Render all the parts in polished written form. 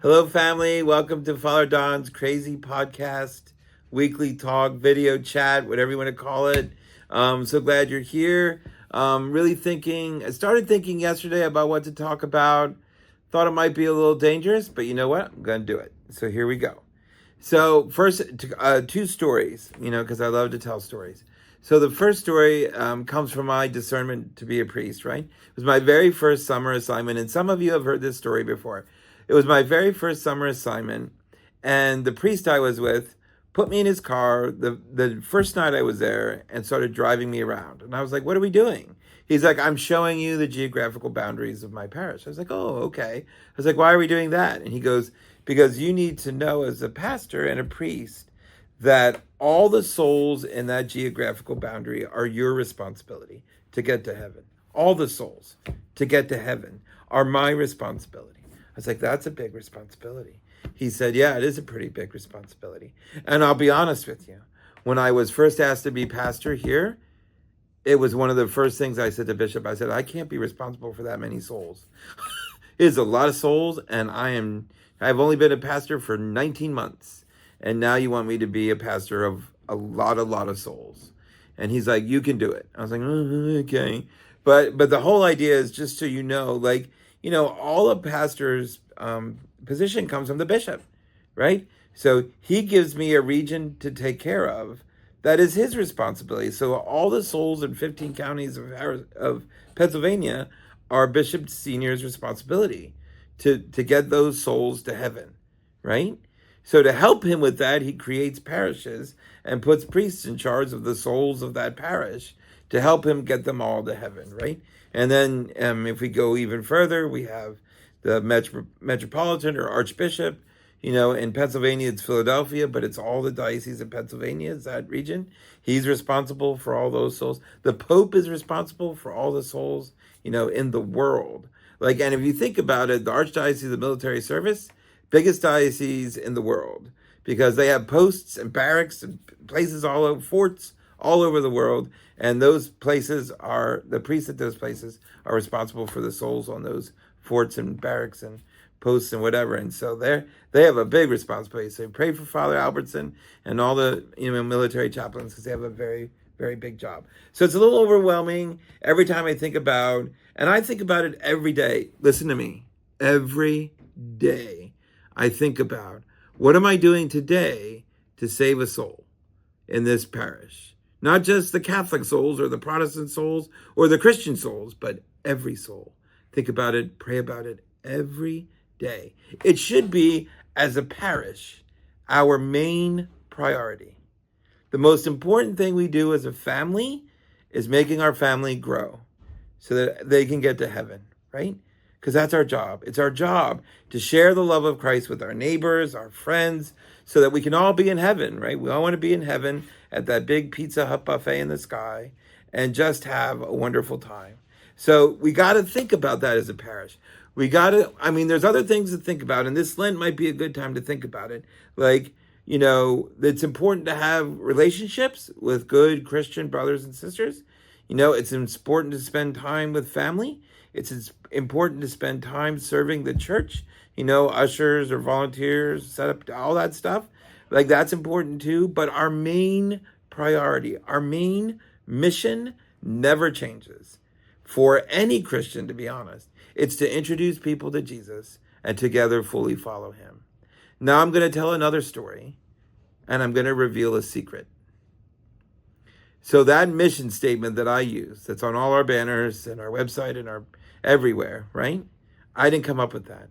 Hello, family. Welcome to Father Don's Crazy Podcast, weekly talk, video chat, whatever you want to call it. So glad you're here. I started thinking yesterday about what to talk about. Thought it might be a little dangerous, but you know what? I'm going to do it. So here we go. So first, two stories, because I love to tell stories. So the first story comes from my discernment to be a priest, right? It was my very first summer assignment, and some of you have heard this story before. It was my very first summer assignment, and the priest I was with put me in his car the first night I was there and started driving me around. And I was like, what are we doing? He's like, I'm showing you the geographical boundaries of my parish. I was like, oh, okay. I was like, why are we doing that? And he goes, because you need to know as a pastor and a priest that all the souls in that geographical boundary are your responsibility to get to heaven. All the souls to get to heaven are my responsibility. I was like, that's a big responsibility. He said, yeah, it is a pretty big responsibility. And I'll be honest with you. When I was first asked to be pastor here, it was one of the first things I said to Bishop. I said, I can't be responsible for that many souls. It is a lot of souls, and I've only been a pastor for 19 months. And now you want me to be a pastor of a lot of souls. And he's like, you can do it. I was like, okay. But the whole idea is just so you know, all a pastor's position comes from the bishop, right? So he gives me a region to take care of. That is his responsibility. So all the souls in 15 counties of Pennsylvania are Bishop Senior's responsibility to get those souls to heaven, right? So to help him with that, he creates parishes and puts priests in charge of the souls of that parish to help him get them all to heaven, right? And then if we go even further, we have the metropolitan or archbishop. In Pennsylvania, it's Philadelphia, but it's all the diocese of Pennsylvania, is that region. He's responsible for all those souls. The Pope is responsible for all the souls, in the world. And if you think about it, the Archdiocese of the Military Service, biggest diocese in the world, because they have posts and barracks and places all over, forts all over the world. And those places the priests at those places are responsible for the souls on those forts and barracks and posts and whatever. And so they have a big responsibility. So pray for Father Albertson and all the military chaplains, because they have a very, very big job. So it's a little overwhelming every time I think about, and I think about it every day. Listen to me. Every day I think about, what am I doing today to save a soul in this parish? Not just the Catholic souls or the Protestant souls or the Christian souls, but every soul. Think about it, pray about it every day. It should be, as a parish, our main priority. The most important thing we do as a family is making our family grow so that they can get to heaven, right? Because that's our job. It's our job to share the love of Christ with our neighbors, our friends, so that we can all be in heaven, right? We all want to be in heaven at that big Pizza Hut buffet in the sky and just have a wonderful time. So we got to think about that as a parish. There's other things to think about, and this Lent might be a good time to think about it. It's important to have relationships with good Christian brothers and sisters. It's important to spend time with family. It's important to spend time serving the church, ushers or volunteers, set up all that stuff. That's important too. But our main priority, our main mission never changes. For any Christian, to be honest, it's to introduce people to Jesus and together fully follow him. Now I'm going to tell another story, and I'm going to reveal a secret. So that mission statement that I use, that's on all our banners and our website and our everywhere, right? I didn't come up with that.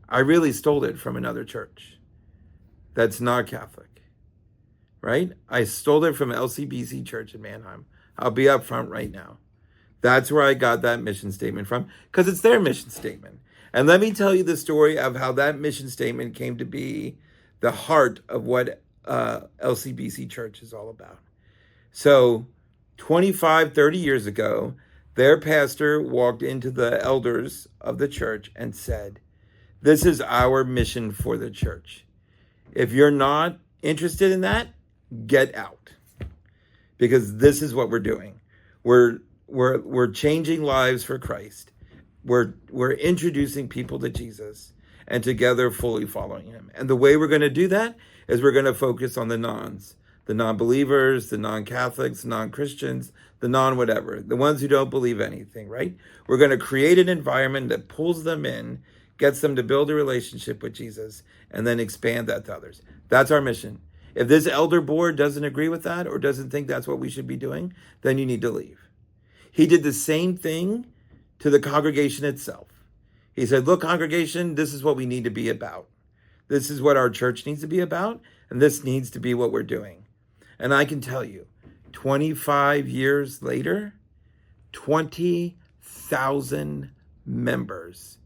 I really stole it from another church that's not Catholic, right? I stole it from LCBC Church in Mannheim. I'll be up front right now. That's where I got that mission statement from, because it's their mission statement. And let me tell you the story of how that mission statement came to be the heart of what LCBC Church is all about. So 25, 30 years ago, their pastor walked into the elders of the church and said, this is our mission for the church. If you're not interested in that, get out. Because this is what we're doing. We're changing lives for Christ. We're introducing people to Jesus. and together fully following him. And the way we're going to do that is we're going to focus on the nons, the non-believers, the non-Catholics, non-Christians, the non-whatever, the ones who don't believe anything, right? We're going to create an environment that pulls them in, gets them to build a relationship with Jesus, and then expand that to others. That's our mission. If this elder board doesn't agree with that or doesn't think that's what we should be doing, then you need to leave. He did the same thing to the congregation itself. He said, look, congregation, this is what we need to be about. This is what our church needs to be about, and this needs to be what we're doing. And I can tell you, 25 years later, 20,000 members,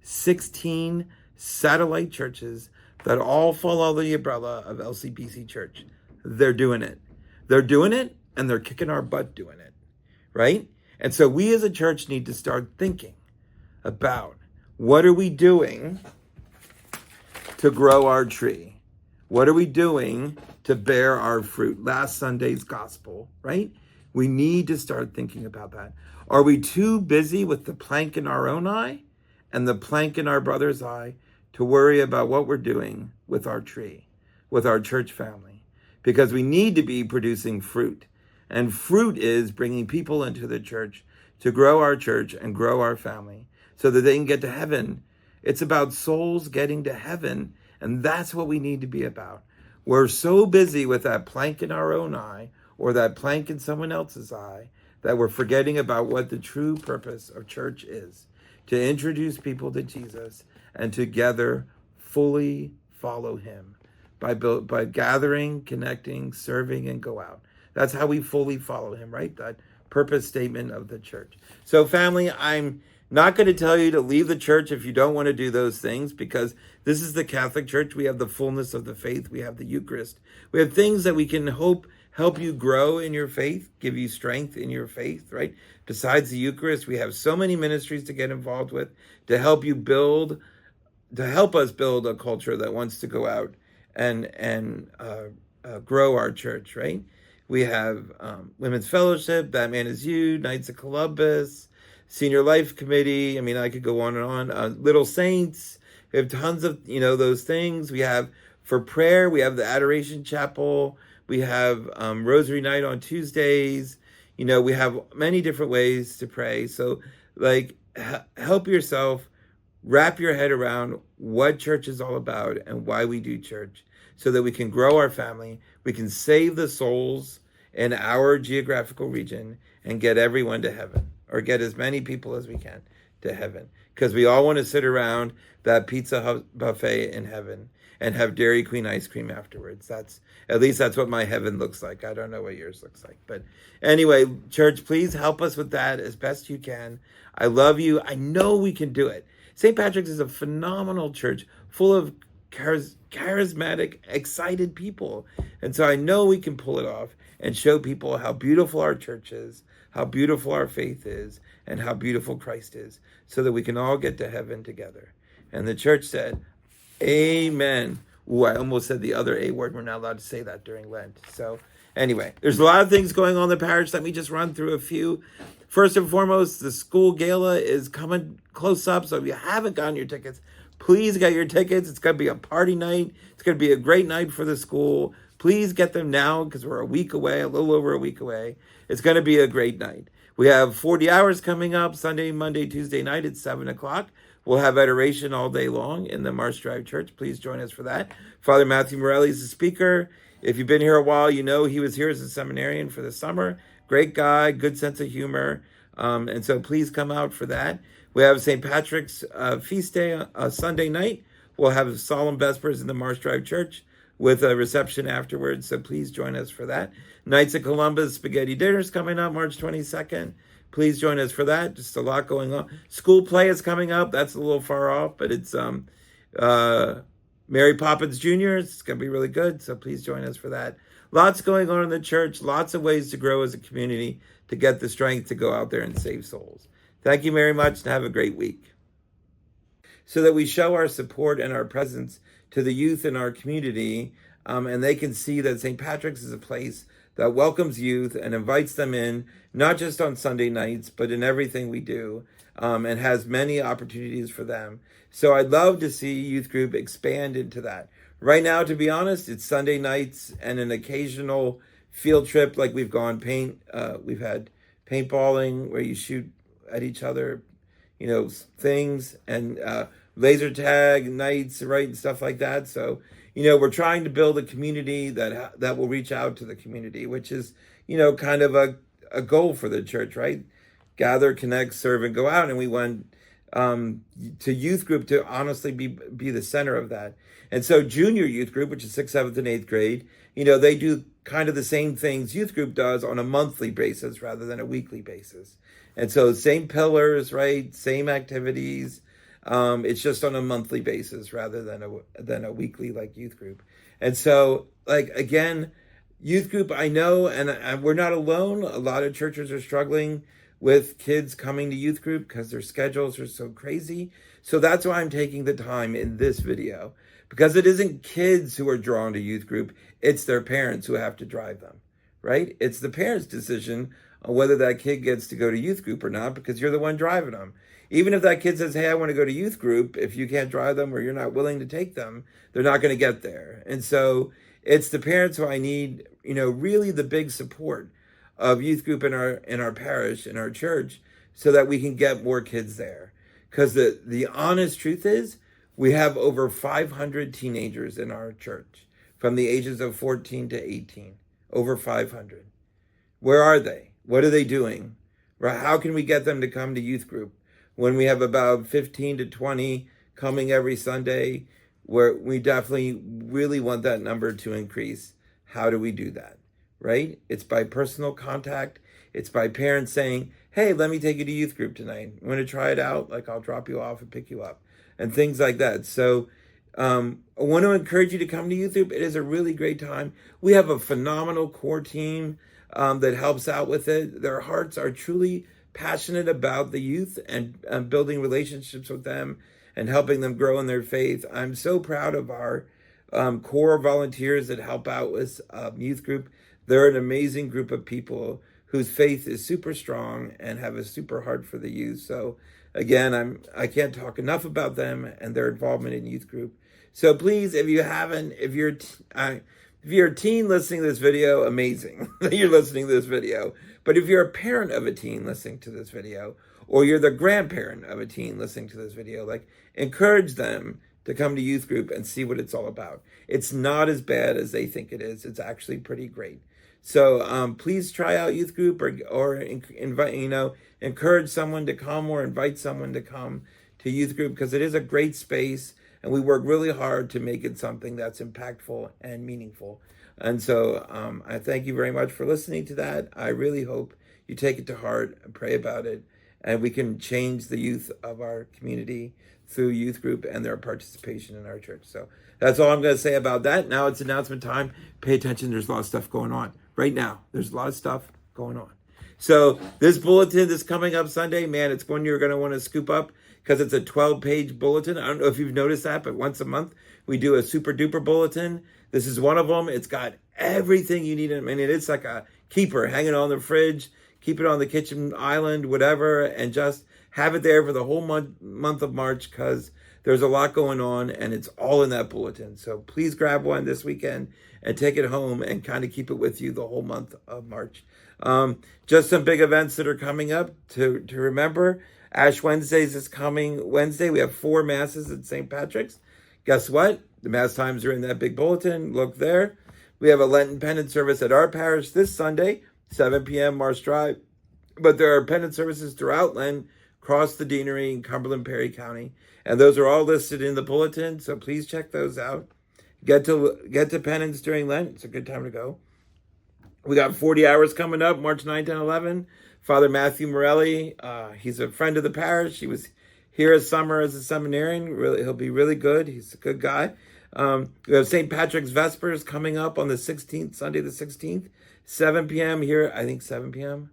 16 satellite churches that all fall under the umbrella of LCPC Church. They're doing it. They're doing it, and they're kicking our butt doing it, right? And so we as a church need to start thinking about what are we doing to grow our tree? What are we doing to bear our fruit? Last Sunday's gospel, right? We need to start thinking about that. Are we too busy with the plank in our own eye and the plank in our brother's eye to worry about what we're doing with our tree, with our church family? Because we need to be producing fruit. And fruit is bringing people into the church to grow our church and grow our family so that they can get to heaven. It's about souls getting to heaven, and that's what we need to be about. We're so busy with that plank in our own eye or that plank in someone else's eye that we're forgetting about what the true purpose of church is, to introduce people to Jesus and together fully follow him by gathering, connecting, serving, and go out. That's how we fully follow him, right? That purpose statement of the church. So family, I'm not going to tell you to leave the church if you don't want to do those things, because this is the Catholic Church. We have the fullness of the faith. We have the Eucharist. We have things that we can help you grow in your faith, give you strength in your faith, right? Besides the Eucharist, we have so many ministries to get involved with to help us build a culture that wants to go out and grow our church, right? We have Women's Fellowship, Batman is You, Knights of Columbus, Senior Life Committee. I mean, I could go on and on. Little Saints. We have tons of, those things. We have, for prayer, we have the Adoration Chapel. We have Rosary Night on Tuesdays. We have many different ways to pray. So, help yourself wrap your head around what church is all about and why we do church, so that we can grow our family, we can save the souls in our geographical region and get everyone to heaven, or get as many people as we can to heaven. Because we all want to sit around that Pizza Hut buffet in heaven and have Dairy Queen ice cream afterwards. At least that's what my heaven looks like. I don't know what yours looks like. But anyway, church, please help us with that as best you can. I love you. I know we can do it. St. Patrick's is a phenomenal church full of charismatic, excited people. And so I know we can pull it off and show people how beautiful our church is, how beautiful our faith is, and how beautiful Christ is, so that we can all get to heaven together. And the church said, amen. Ooh, I almost said the other A word. We're not allowed to say that during Lent. So anyway, there's a lot of things going on in the parish. Let me just run through a few. First and foremost, the school gala is coming close up. So if you haven't gotten your tickets, please get your tickets. It's going to be a party night. It's going to be a great night for the school. Please get them now, because we're a week away, a little over a week away. It's going to be a great night. We have 40 hours coming up, Sunday, Monday, Tuesday night at 7 o'clock. We'll have adoration all day long in the Marsh Drive Church. Please join us for that. Father Matthew Morelli is the speaker. If you've been here a while, you know he was here as a seminarian for the summer. Great guy, good sense of humor. And so please come out for that. We have St. Patrick's feast day Sunday night. We'll have solemn vespers in the Marsh Drive Church with a reception afterwards. So please join us for that. Knights of Columbus spaghetti dinner's coming up March 22nd. Please join us for that. Just a lot going on. School play is coming up. That's a little far off, but it's Mary Poppins Jr. It's going to be really good. So please join us for that. Lots going on in the church. Lots of ways to grow as a community to get the strength to go out there and save souls. Thank you very much, and have a great week. So that we show our support and our presence to the youth in our community, and they can see that St. Patrick's is a place that welcomes youth and invites them in, not just on Sunday nights, but in everything we do, and has many opportunities for them. So I'd love to see youth group expand into that. Right now, to be honest, it's Sunday nights and an occasional field trip, like we've we've had paintballing where you shoot at each other, things, and laser tag nights, right, and stuff like that. So, we're trying to build a community that will reach out to the community, which is, kind of a goal for the church, right? Gather, connect, serve, and go out. And we want to youth group to honestly be the center of that. And so junior youth group, which is 6th, 7th, and 8th grade, they do kind of the same things youth group does on a monthly basis rather than a weekly basis. And so same pillars, right? Same activities. It's just on a monthly basis rather than a weekly like youth group. And so, like, again, youth group, I know, and we're not alone. A lot of churches are struggling with kids coming to youth group because their schedules are so crazy. So that's why I'm taking the time in this video, because it isn't kids who are drawn to youth group. It's their parents who have to drive them, right? It's the parents' decision on whether that kid gets to go to youth group or not, because you're the one driving them. Even if that kid says, hey, I want to go to youth group, if you can't drive them or you're not willing to take them, they're not going to get there. And so it's the parents who I need, really the big support of youth group in our parish, in our church, so that we can get more kids there. Because the honest truth is, we have over 500 teenagers in our church from the ages of 14 to 18, over 500. Where are they? What are they doing? How can we get them to come to youth group when we have about 15 to 20 coming every Sunday, where we definitely really want that number to increase? How do we do that, right? It's by personal contact. It's by parents saying, hey, let me take you to youth group tonight. You want to try it out? Like, I'll drop you off and pick you up, and things like that. So I want to encourage you to come to youth group. It is a really great time. We have a phenomenal core team that helps out with it. Their hearts are truly passionate about the youth and building relationships with them and helping them grow in their faith. I'm so proud of our core volunteers that help out with youth group. They're an amazing group of people whose faith is super strong and have a super heart for the youth. So again, I can't talk enough about them and their involvement in youth group. So please, if you're a teen listening to this video, amazing that you're listening to this video. But if you're a parent of a teen listening to this video, or you're the grandparent of a teen listening to this video, like, encourage them to come to youth group and see what it's all about. It's not as bad as they think it is. It's actually pretty great. So please try out youth group, or invite, encourage someone to come, or invite someone to come to youth group, because it is a great space. And we work really hard to make it something that's impactful and meaningful. And so I thank you very much for listening to that. I really hope you take it to heart and pray about it, and we can change the youth of our community through youth group and their participation in our church. So that's all I'm going to say about that. Now it's announcement time. Pay attention. There's a lot of stuff going on right now. There's a lot of stuff going on. So this bulletin, this coming up Sunday, man, it's one you're going to want to scoop up, because it's a 12-page bulletin. I don't know if you've noticed that, but once a month we do a super duper bulletin. This is one of them. It's got everything you need. I mean, it's like a keeper, hanging on the fridge, keep it on the kitchen island, whatever, and just have it there for the whole month of March, because there's a lot going on and it's all in that bulletin. So please grab one this weekend and take it home and kind of keep it with you the whole month of March. Just some big events that are coming up to remember. Ash Wednesdays is coming Wednesday. We have 4 masses at St. Patrick's. Guess what? The mass times are in that big bulletin. Look there. We have a Lenten penance service at our parish this Sunday, 7 p.m. Marsh Drive. But there are penance services throughout Lent, across the deanery in Cumberland, Perry County. And those are all listed in the bulletin, so please check those out. Get to penance during Lent. It's a good time to go. We got 40 hours coming up, March 9, 10, 11. Father Matthew Morelli, he's a friend of the parish. He was here this summer as a seminarian. Really, he'll be really good. He's a good guy. We have St. Patrick's Vespers coming up on the 16th, Sunday the 16th, 7 p.m. here. I think 7 p.m.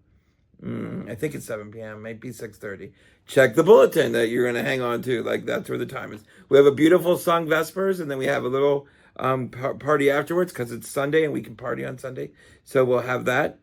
I think it's 7 p.m., maybe 6:30. Check the bulletin that you're going to hang on to. Like, that's where the time is. We have a beautiful sung Vespers, and then we have a little party afterwards because it's Sunday and we can party on Sunday. So we'll have that.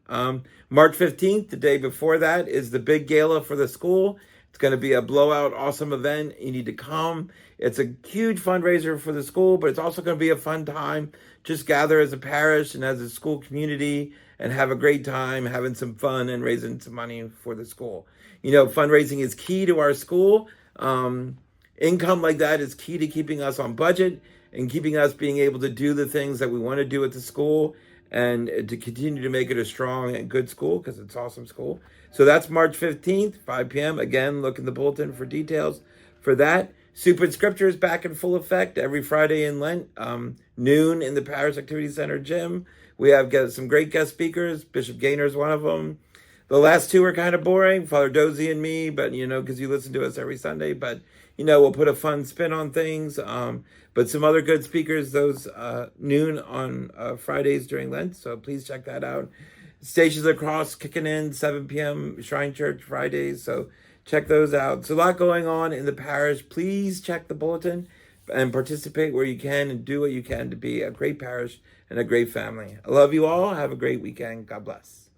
March 15th, the day before that, is the big gala for the school. It's going to be a blowout, awesome event. You need to come. It's a huge fundraiser for the school, but it's also going to be a fun time. Just gather as a parish and as a school community and have a great time, having some fun and raising some money for the school. You know, fundraising is key to our school. Income like that is key to keeping us on budget and keeping us being able to do the things that we want to do at the school and to continue to make it a strong and good school because it's an awesome school. So that's March 15th, 5 p.m. Again, look in the bulletin for details for that. Soup and Scripture is back in full effect every Friday in Lent, noon in the Parish Activity Center gym. We have got some great guest speakers. Bishop Gaynor is one of them. The last two are kind of boring, Father Dozy and me, but, you know, because you listen to us every Sunday. But, you know, we'll put a fun spin on things. But some other good speakers, those noon on Fridays during Lent. So please check that out. Stations Across kicking in, 7 p.m. Shrine Church Fridays. So check those out. So a lot going on in the parish. Please check the bulletin and participate where you can and do what you can to be a great parish and a great family. I love you all. Have a great weekend. God bless.